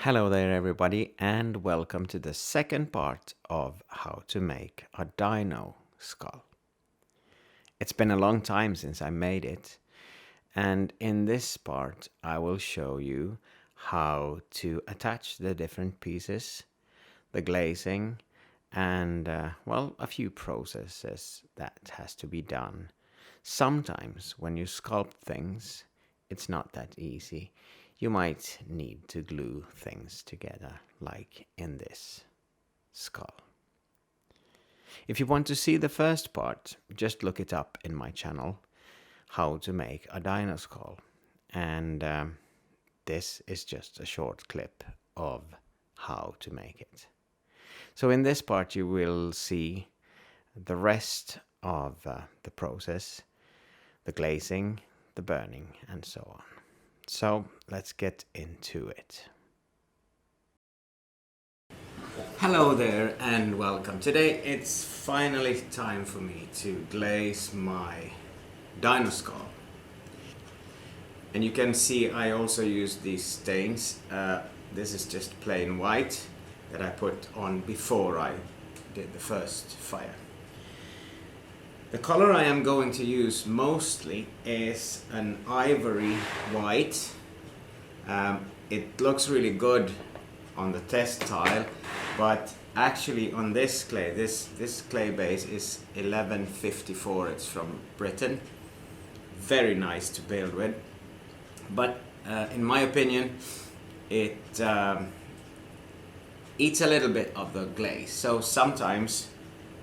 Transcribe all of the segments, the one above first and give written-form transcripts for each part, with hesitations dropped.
Hello there everybody and welcome to the second part of how to make a dino skull. It's been a long time since I made it, and in this part I will show you how to attach the different pieces, the glazing, and well, a few processes that has to be done. Sometimes when you sculpt things, it's not that easy. You might need to glue things together, like in this skull. If you want to see the first part, just look it up in my channel, how to make a dino skull. And this is just a short clip of how to make it. So in this part you will see the rest of the process, the glazing, the burning, and so on. So let's get into it. Hello there and welcome. Today it's finally time for me to glaze my dino skull. And you can see I also use these stains. This is just plain white that I put on before I did the first fire. The color I am going to use mostly is an ivory white. It looks really good on the test tile, but actually on this clay, this clay base is 1154. It's from Britain. Very nice to build with, but in my opinion it eats a little bit of the glaze, so sometimes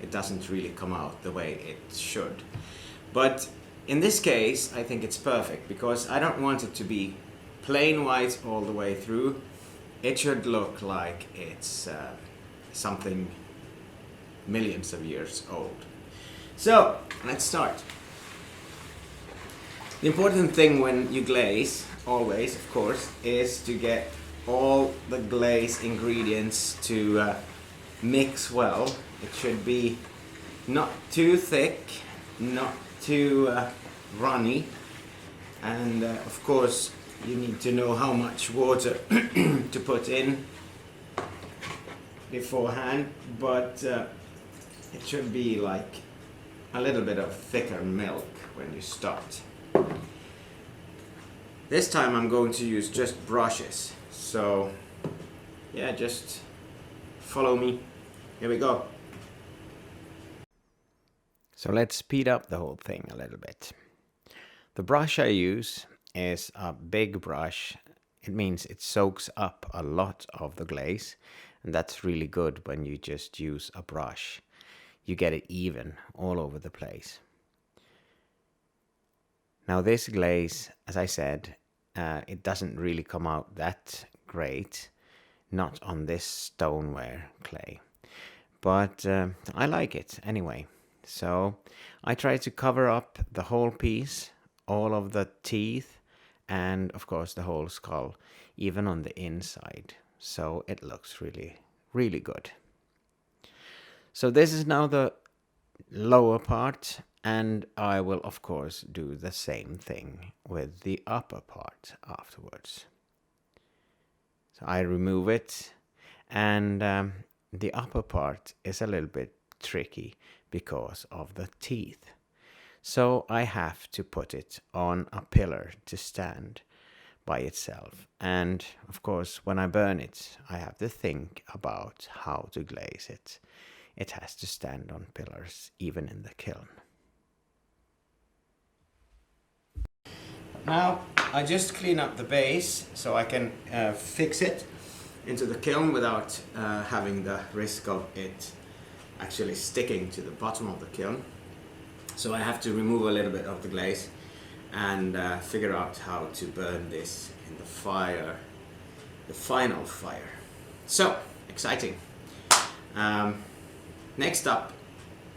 it doesn't really come out the way it should. But in this case I think it's perfect because I don't want it to be plain white all the way through. It should look like it's something millions of years old. So let's start. The important thing when you glaze, always of course, is to get all the glaze ingredients to mix well. It should be not too thick, not too runny, and of course you need to know how much water to put in beforehand, but it should be like a little bit of thicker milk when you start. This time I'm going to use just brushes, so yeah, just follow me. Here we go. So let's speed up the whole thing a little bit. The brush I use is a big brush. It means it soaks up a lot of the glaze, and that's really good when you just use a brush. You get it even all over the place. Now this glaze, as I said, it doesn't really come out that great, not on this stoneware clay, but I like it anyway. So I try to cover up the whole piece, all of the teeth, and of course the whole skull, even on the inside, so it looks really, really good. So this is now the lower part, and I will of course do the same thing with the upper part afterwards. So I remove it, and the upper part is a little bit tricky because of the teeth. So I have to put it on a pillar to stand by itself. And of course, when I burn it, I have to think about how to glaze it. It has to stand on pillars, even in the kiln. Now I just clean up the base so I can fix it into the kiln without having the risk of it actually sticking to the bottom of the kiln. So I have to remove a little bit of the glaze and figure out how to burn this in the fire, the final fire. So exciting. Next up,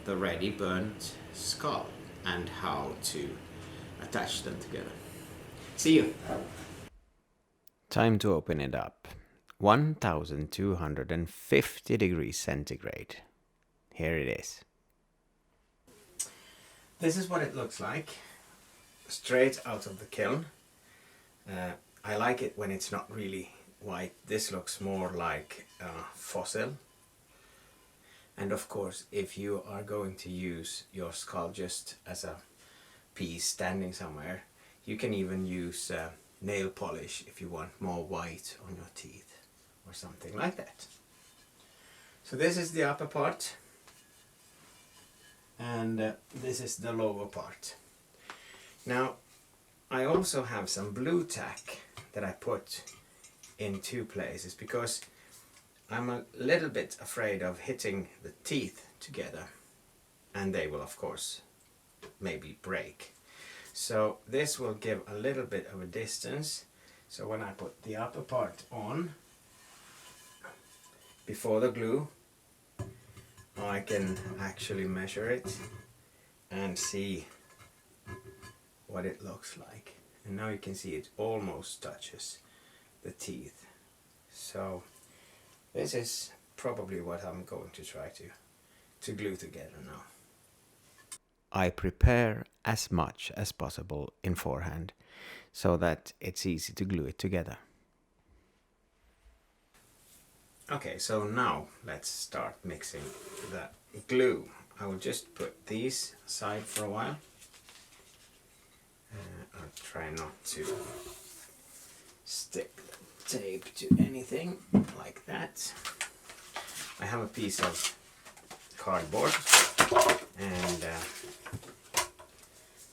the ready burnt skull and how to attach them together. See you. Time to open it up. 1250 degrees centigrade. Here it is. This is what it looks like, straight out of the kiln. I like it when it's not really white. This looks more like a fossil. And of course, if you are going to use your skull just as a piece standing somewhere, you can even use nail polish if you want more white on your teeth or something like that. So this is the upper part, and this is the lower part. Now I also have some blue tack that I put in two places because I'm a little bit afraid of hitting the teeth together, and they will of course maybe break. So this will give a little bit of a distance. So when I put the upper part on before the glue, I can actually measure it and see what it looks like. And now you can see it almost touches the teeth. So this is probably what I'm going to try to glue together now. I prepare as much as possible in forehand so that it's easy to glue it together. Okay, so now let's start mixing the glue. I will just put these aside for a while. I'll try not to stick the tape to anything like that. I have a piece of cardboard, and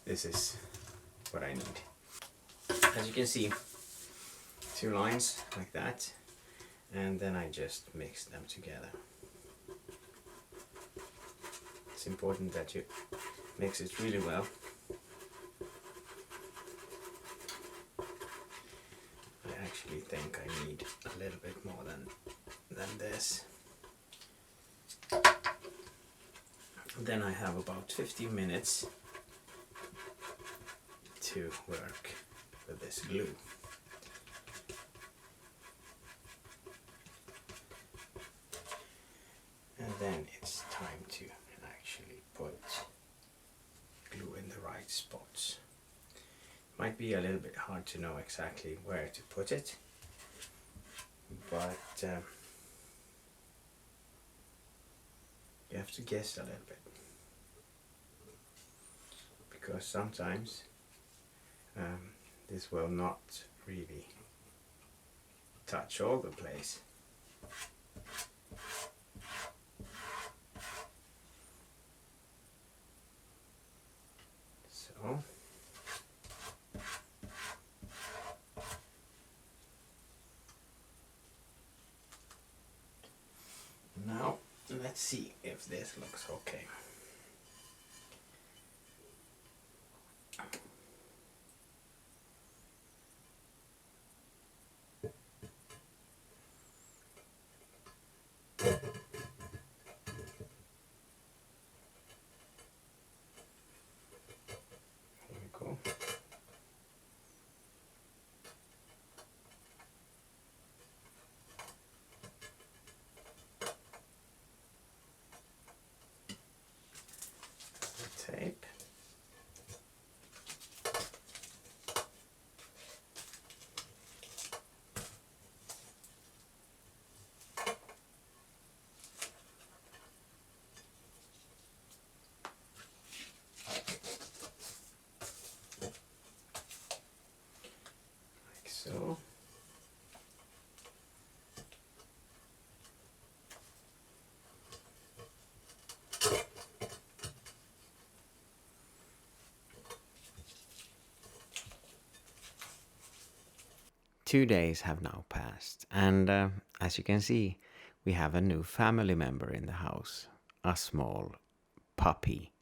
this is what I need. As you can see, 2 lines like that, and then I just mix them together. It's important that you mix it really well. I actually think I need a little bit more than this. Then I have about 15 minutes to work with this glue. And then it's time to actually put glue in the right spots. Might be a little bit hard to know exactly where to put it, but you have to guess a little bit, because sometimes this will not really touch all the place. So now let's see if this looks okay. Here we go. Tape. Like so. Two days have now passed, and as you can see, we have a new family member in the house, a small puppy,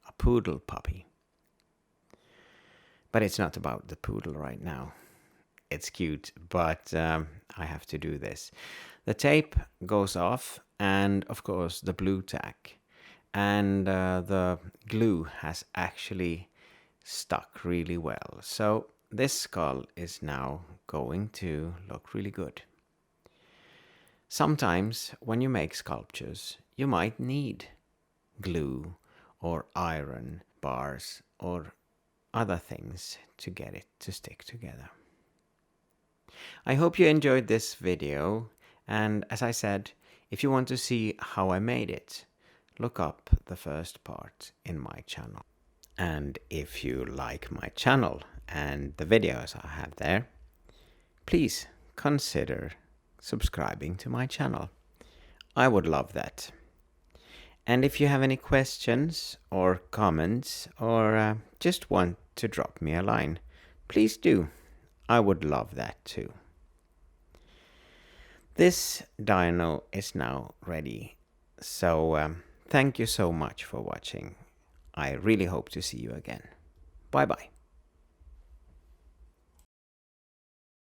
a poodle puppy. But it's not about the poodle right now. It's cute, but I have to do this. The tape goes off, and of course the blue tack, and the glue has actually stuck really well. So this skull is now going to look really good. Sometimes when you make sculptures, you might need glue or iron bars or other things to get it to stick together. I hope you enjoyed this video, and as I said, if you want to see how I made it, look up the first part in my channel. And if you like my channel and the videos I have there, please consider subscribing to my channel. I would love that. And if you have any questions or comments or just want to drop me a line, please do. I would love that too. This dino is now ready, so thank you so much for watching. I really hope to see you again. Bye bye.